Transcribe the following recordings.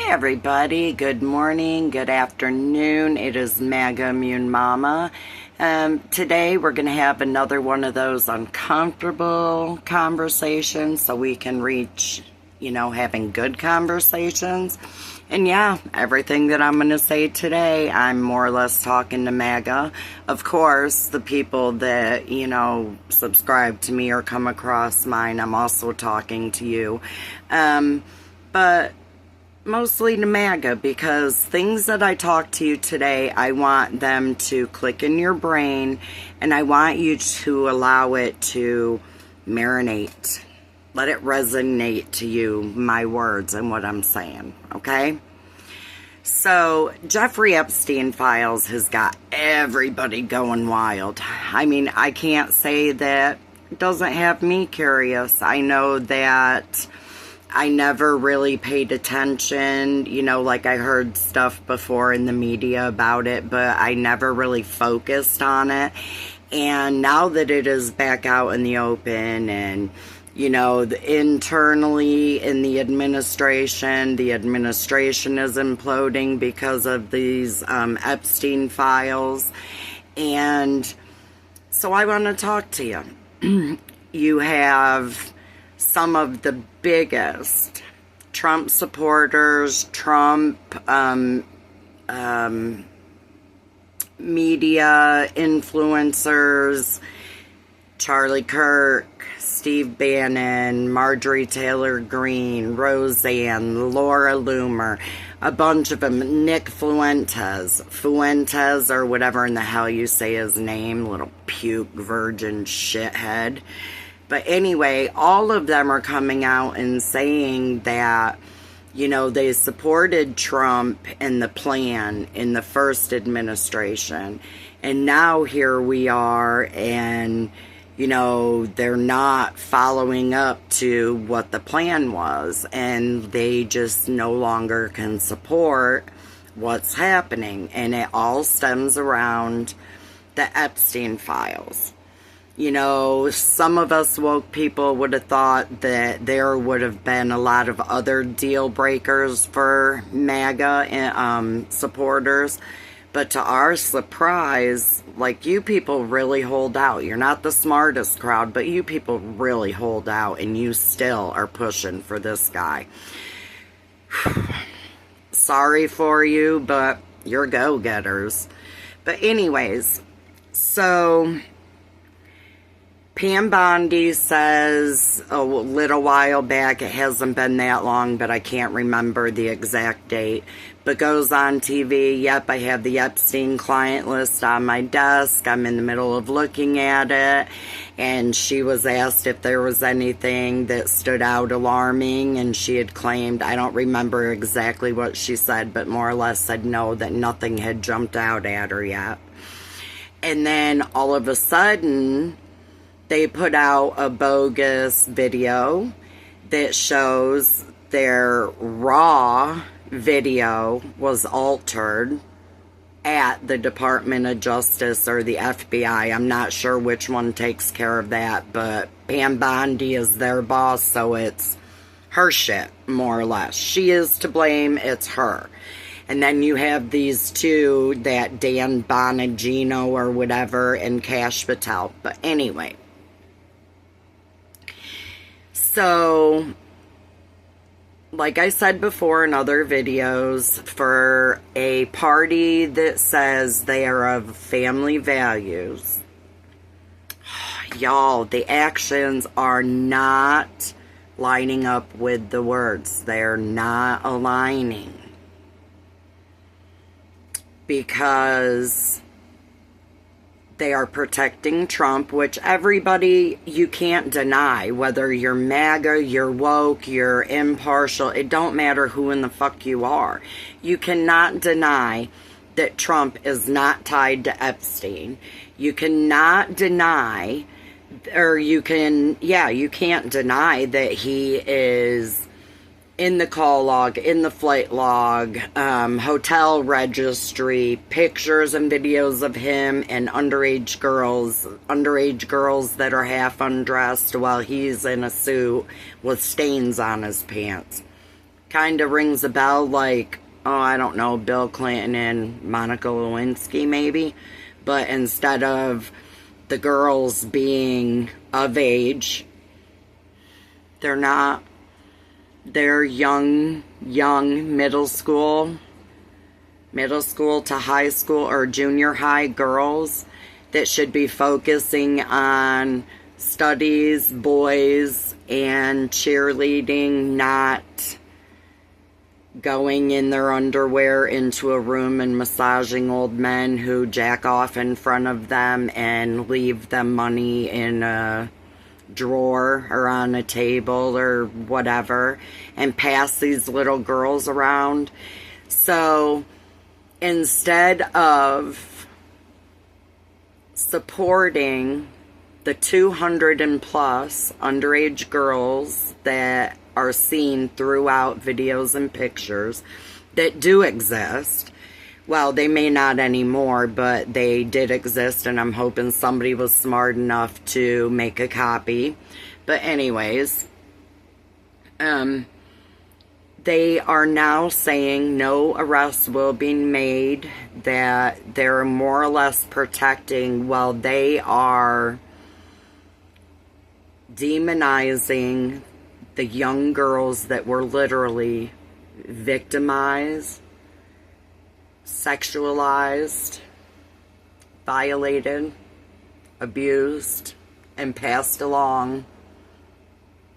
everybody, good morning, good afternoon. It is MAGA Immune Mama. Today we're going to have another one of those uncomfortable conversations so we can reach, having good conversations. And yeah, everything that I'm going to say today, I'm more or less talking to MAGA. Of course, the people that, subscribe to me or come across mine, I'm also talking to you. But mostly to MAGA, because things that I talk to you today, I want them to click in your brain, and I want you to allow it to marinate. Let it resonate to you, my words and what I'm saying, okay? So, Jeffrey Epstein files has got everybody going wild. I mean, I can't say that it doesn't have me curious. I know that I never really paid attention, like I heard stuff before in the media about it, but I never really focused on it. And now that it is back out in the open and, internally in the administration is imploding because of these Epstein files. And so I want to talk to you. You have some of the biggest Trump supporters, Trump media influencers, Charlie Kirk, Steve Bannon, Marjorie Taylor Greene, Roseanne, Laura Loomer, a bunch of them, Nick Fuentes, or whatever in the hell you say his name, little puke virgin shithead. But anyway, all of them are coming out and saying that, they supported Trump and the plan in the first administration. And now here we are, and, they're not following up to what the plan was. And they just no longer can support what's happening. And it all stems around the Epstein files. Some of us woke people would have thought that there would have been a lot of other deal breakers for MAGA supporters. But to our surprise, you people really hold out. You're not the smartest crowd, but you people really hold out, and you still are pushing for this guy. Sorry for you, but you're go-getters. But anyways, so Pam Bondi says a little while back, it hasn't been that long, but I can't remember the exact date, but goes on TV, yep, I have the Epstein client list on my desk, I'm in the middle of looking at it, and she was asked if there was anything that stood out alarming, and she had claimed, I don't remember exactly what she said, but more or less said no, that nothing had jumped out at her yet. And then all of a sudden, they put out a bogus video that shows their raw video was altered at the Department of Justice or the FBI. I'm not sure which one takes care of that, but Pam Bondi is their boss, so it's her shit, more or less. She is to blame, it's her. And then you have these two, that Dan Bonagino or whatever, and Kash Patel. But anyway, so, like I said before in other videos, for a party that says they are of family values, y'all, the actions are not lining up with the words. They're not aligning. Because they are protecting Trump, which everybody, you can't deny, whether you're MAGA, you're woke, you're impartial, it don't matter who in the fuck you are. You cannot deny that Trump is not tied to Epstein. You cannot deny, or you can't deny that he is in the call log, in the flight log, hotel registry, pictures and videos of him and underage girls that are half undressed while he's in a suit with stains on his pants. kind of rings a bell like, oh, I don't know, Bill Clinton and Monica Lewinsky maybe. But instead of the girls being of age, they're not. They're young middle school to high school or junior high girls that should be focusing on studies, boys, and cheerleading, not going in their underwear into a room and massaging old men who jack off in front of them and leave them money in a drawer or on a table or whatever and pass these little girls around. So instead of supporting the 200 and plus underage girls that are seen throughout videos and pictures that do exist, well, they may not anymore, but they did exist, and I'm hoping somebody was smart enough to make a copy. But anyways, they are now saying no arrests will be made, that they're more or less protecting while they are demonizing the young girls that were literally victimized, sexualized, violated, abused, and passed along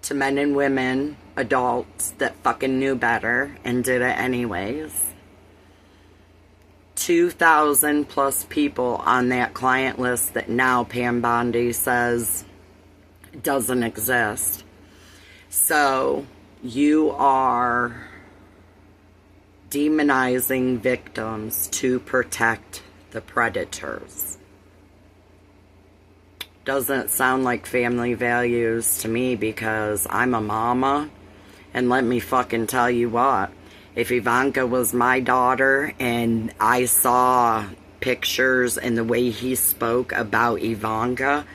to men and women, adults that fucking knew better and did it anyways. 2,000 plus people on that client list that now Pam Bondi says doesn't exist. So you are demonizing victims to protect the predators. Doesn't sound like family values to me, because I'm a mama, and let me fucking tell you what, if Ivanka was my daughter and I saw pictures and the way he spoke about Ivanka,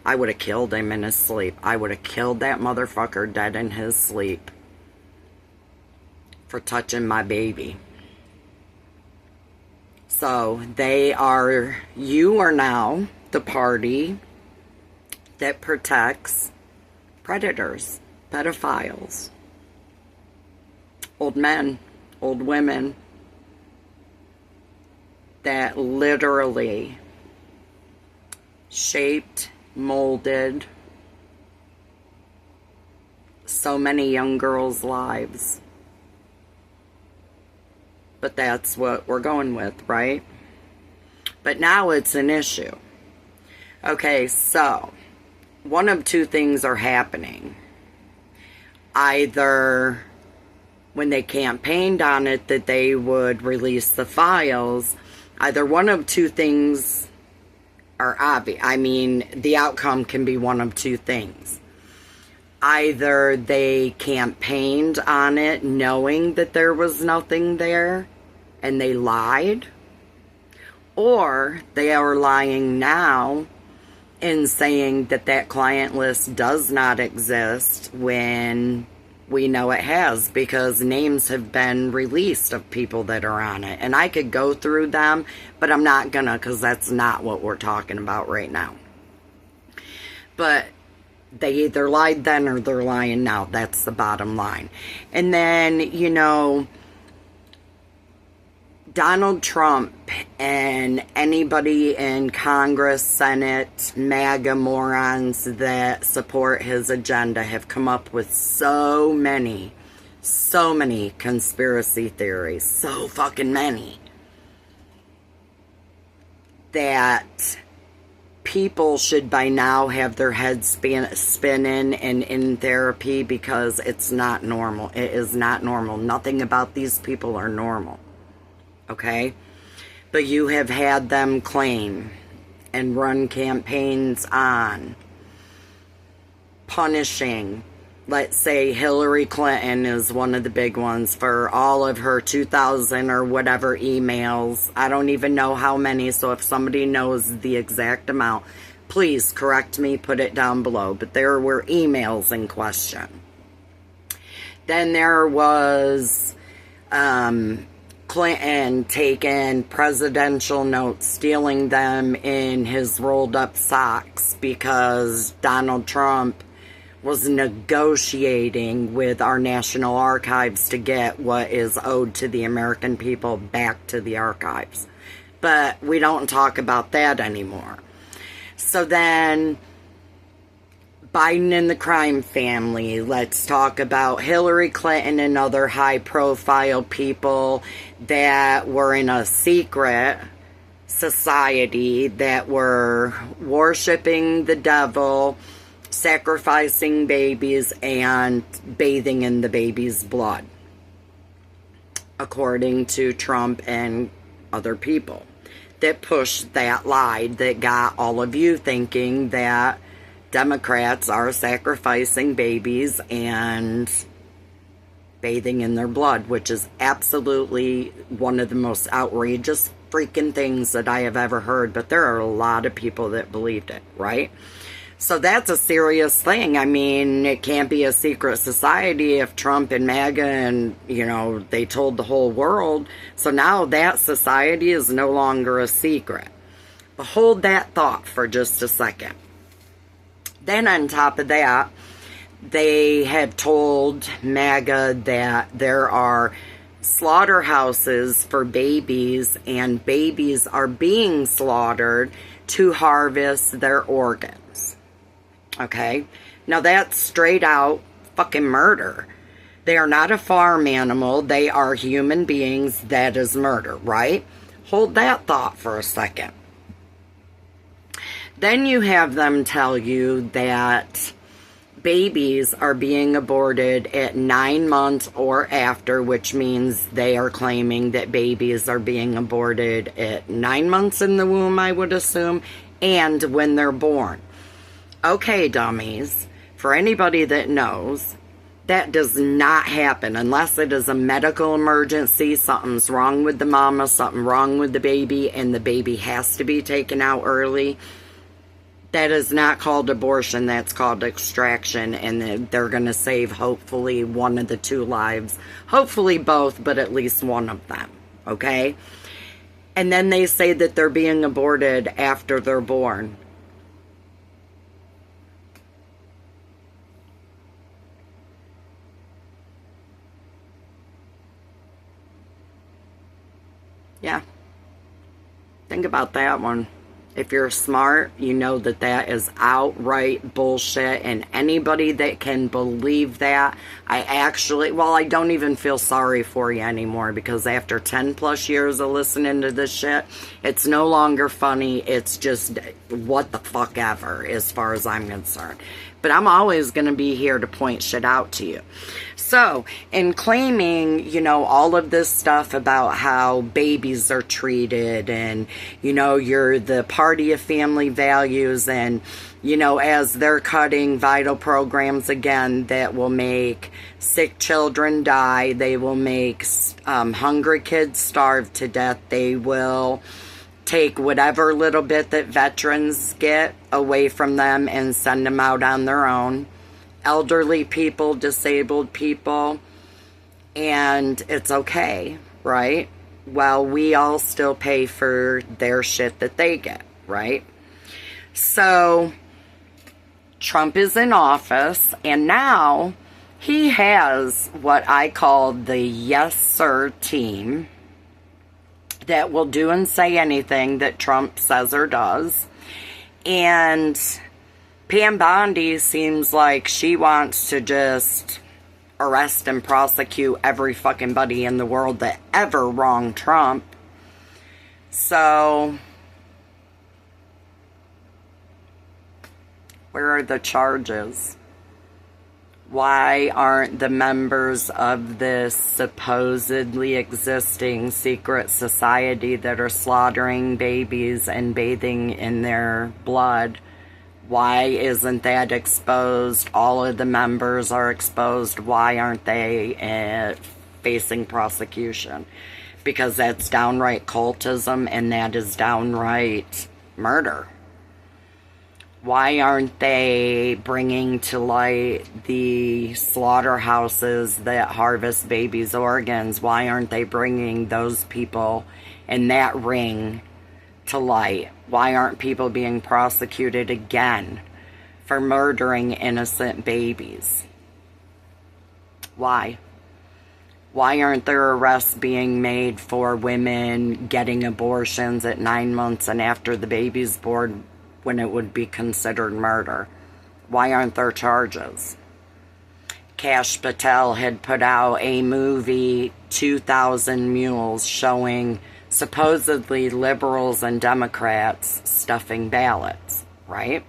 I would have killed him in his sleep. I would have killed that motherfucker dead in his sleep for touching my baby. So you are now the party that protects predators, pedophiles, old men, old women that literally shaped, molded so many young girls' lives. But that's what we're going with, right? But now it's an issue. Okay, so one of two things are happening. Either when they campaigned on it that they would release the files, either one of two things are obvious. I mean, the outcome can be one of two things. Either they campaigned on it knowing that there was nothing there and they lied, or they are lying now in saying that that client list does not exist when we know it has, because names have been released of people that are on it. And I could go through them, but I'm not gonna, because that's not what we're talking about right now. But they either lied then or they're lying now. That's the bottom line. And then, you know, Donald Trump and anybody in Congress, Senate, MAGA morons that support his agenda have come up with so many conspiracy theories, so fucking many, that people should by now have their heads spinning and in therapy, because it's not normal. It is not normal. Nothing about these people are normal. Okay? But you have had them claim and run campaigns on punishing, let's say Hillary Clinton is one of the big ones, for all of her 2,000 or whatever emails. I don't even know how many, so if somebody knows the exact amount, please correct me, put it down below. But there were emails in question Then there was Clinton taking presidential notes, stealing them in his rolled up socks because Donald Trump was negotiating with our National Archives to get what is owed to the American people back to the archives. But we don't talk about that anymore. So then Biden and the crime family. Let's talk about Hillary Clinton and other high-profile people that were in a secret society that were worshiping the devil, sacrificing babies, and bathing in the baby's blood, according to Trump and other people that pushed that lie that got all of you thinking that Democrats are sacrificing babies and bathing in their blood, which is absolutely one of the most outrageous freaking things that I have ever heard. But there are a lot of people that believed it, right? So that's a serious thing. I mean, it can't be a secret society if Trump and MAGA and, they told the whole world. So now that society is no longer a secret. But hold that thought for just a second. Then on top of that, they have told MAGA that there are slaughterhouses for babies and babies are being slaughtered to harvest their organs. Okay? Now that's straight out fucking murder. They are not a farm animal. They are human beings. That is murder, right? Hold that thought for a second. Then you have them tell you that babies are being aborted at 9 months or after, which means they are claiming that babies are being aborted at 9 months in the womb, I would assume, and when they're born. Okay, dummies, for anybody that knows, that does not happen unless it is a medical emergency, something's wrong with the mama, something wrong with the baby, and the baby has to be taken out early. That is not called abortion, that's called extraction, and they're going to save hopefully one of the two lives. Hopefully both, but at least one of them, okay? And then they say that they're being aborted after they're born. Yeah. Think about that one. If you're smart, you know that that is outright bullshit, and anybody that can believe that, I don't even feel sorry for you anymore, because after 10 plus years of listening to this shit, it's no longer funny. It's just what the fuck ever, as far as I'm concerned. But I'm always going to be here to point shit out to you. So, in claiming, all of this stuff about how babies are treated and, you're the party of family values and, as they're cutting vital programs again that will make sick children die, they will make hungry kids starve to death, they will take whatever little bit that veterans get away from them and send them out on their own. Elderly people, disabled people, and it's okay, right? Well, we all still pay for their shit that they get, right? So, Trump is in office, and now he has what I call the yes sir team that will do and say anything that Trump says or does. And Pam Bondi seems like she wants to just arrest and prosecute every fucking buddy in the world that ever wronged Trump. So, where are the charges? Why aren't the members of this supposedly existing secret society that are slaughtering babies and bathing in their blood, why isn't that exposed? All of the members are exposed. Why aren't they facing prosecution? Because that's downright cultism and that is downright murder. Why aren't they bringing to light the slaughterhouses that harvest babies' organs? Why aren't they bringing those people in that ring to light? Why aren't people being prosecuted again for murdering innocent babies? Why? Why aren't there arrests being made for women getting abortions at 9 months and after the baby's born when it would be considered murder? Why aren't there charges? Kash Patel had put out a movie, 2,000 Mules, showing supposedly liberals and Democrats stuffing ballots, right?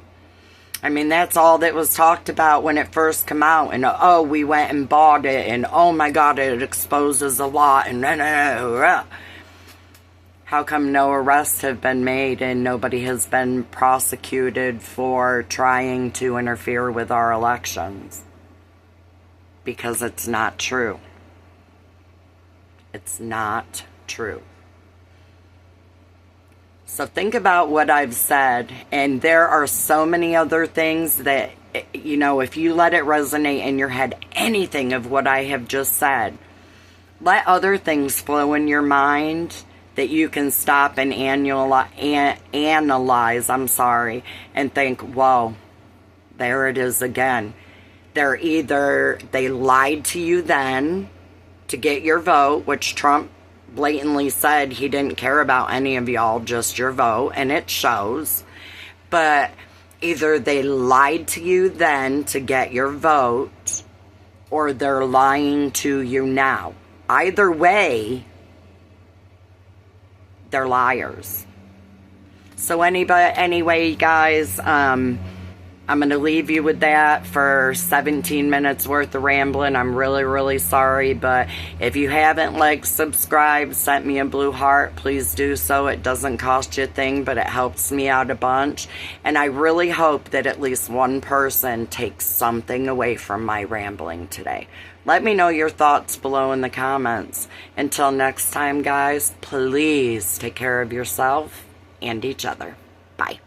I mean, that's all that was talked about when it first came out. And, oh, we went and bought it. And, oh, my God, it exposes a lot. And, how come no arrests have been made and nobody has been prosecuted for trying to interfere with our elections? Because it's not true. It's not true. So think about what I've said, and there are so many other things that, you know, if you let it resonate in your head, anything of what I have just said, let other things flow in your mind that you can stop and analyze, and think, whoa, there it is again. They lied to you then to get your vote, which Trump blatantly said he didn't care about any of y'all, just your vote, and it shows. But either they lied to you then to get your vote, or they're lying to you now. Either way, they're liars. So anyway, guys, I'm going to leave you with that for 17 minutes worth of rambling. I'm really, really sorry, but if you haven't liked, subscribed, sent me a blue heart, please do so. It doesn't cost you a thing, but it helps me out a bunch. And I really hope that at least one person takes something away from my rambling today. Let me know your thoughts below in the comments. Until next time, guys, please take care of yourself and each other. Bye.